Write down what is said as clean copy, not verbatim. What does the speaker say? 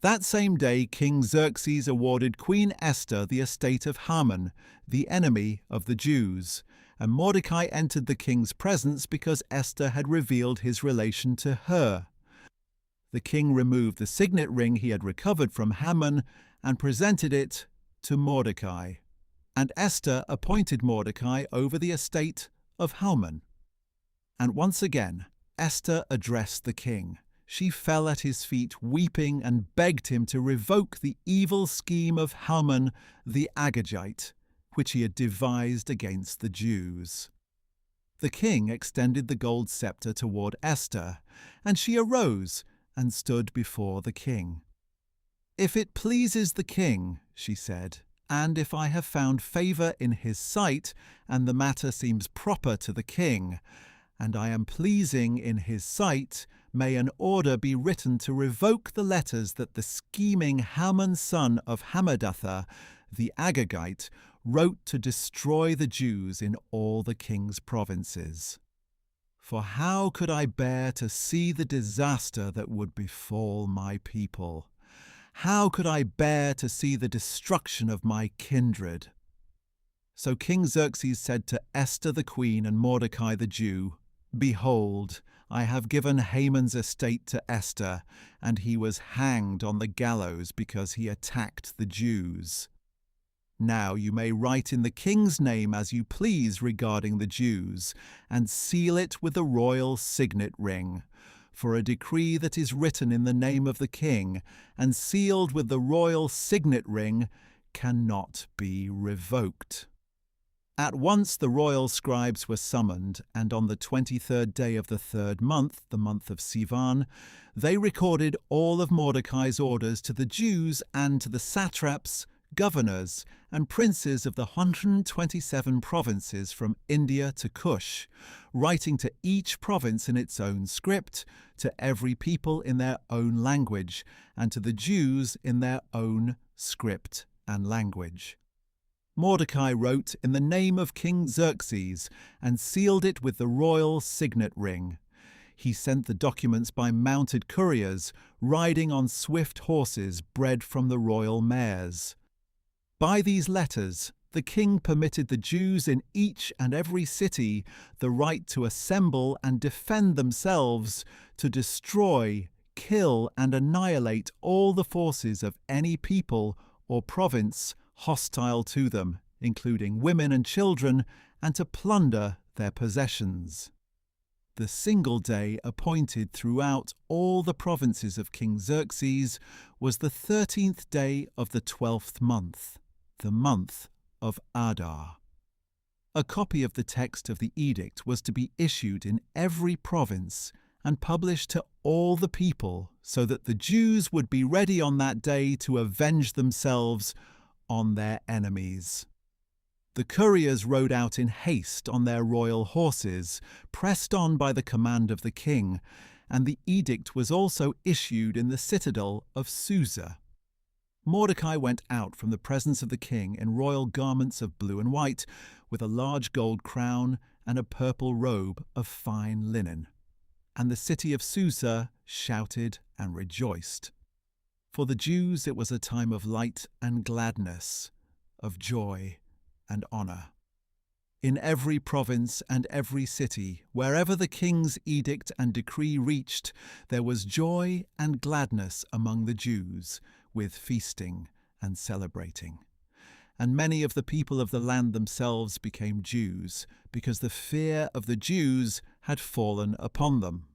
That same day, King Xerxes awarded Queen Esther the estate of Haman, the enemy of the Jews, and Mordecai entered the king's presence because Esther had revealed his relation to her. The king removed the signet ring he had recovered from Haman and presented it to Mordecai. And Esther appointed Mordecai over the estate of Haman. And once again, Esther addressed the king. She fell at his feet, weeping, and begged him to revoke the evil scheme of Haman the Agagite, which he had devised against the Jews. The king extended the gold scepter toward Esther, and she arose and stood before the king. "If it pleases the king," she said, "and if I have found favor in his sight, and the matter seems proper to the king, and I am pleasing in his sight, may an order be written to revoke the letters that the scheming Haman son of Hammedatha, the Agagite, wrote to destroy the Jews in all the king's provinces. For how could I bear to see the disaster that would befall my people? How could I bear to see the destruction of my kindred?" So King Xerxes said to Esther the queen and Mordecai the Jew, "Behold, I have given Haman's estate to Esther, and he was hanged on the gallows because he attacked the Jews. Now you may write in the king's name as you please regarding the Jews, and seal it with the royal signet ring. For a decree that is written in the name of the king, and sealed with the royal signet ring, cannot be revoked." At once the royal scribes were summoned, and on the 23rd day of the 3rd month, the month of Sivan, they recorded all of Mordecai's orders to the Jews and to the satraps, governors, and princes of the 127 provinces from India to Cush, writing to each province in its own script, to every people in their own language, and to the Jews in their own script and language. Mordecai wrote in the name of King Xerxes and sealed it with the royal signet ring. He sent the documents by mounted couriers, riding on swift horses bred from the royal mares. By these letters, the king permitted the Jews in each and every city the right to assemble and defend themselves, to destroy, kill, and annihilate all the forces of any people or province hostile to them, including women and children, and to plunder their possessions. The single day appointed throughout all the provinces of King Xerxes was the 13th day of the 12th month, the month of Adar. A copy of the text of the edict was to be issued in every province and published to all the people, so that the Jews would be ready on that day to avenge themselves on their enemies. The couriers rode out in haste on their royal horses, pressed on by the command of the king, and the edict was also issued in the citadel of Susa. Mordecai went out from the presence of the king in royal garments of blue and white, with a large gold crown and a purple robe of fine linen. And the city of Susa shouted and rejoiced. For the Jews it was a time of light and gladness, of joy and honor. In every province and every city, wherever the king's edict and decree reached, there was joy and gladness among the Jews, with feasting and celebrating. And many of the people of the land themselves became Jews, because the fear of the Jews had fallen upon them.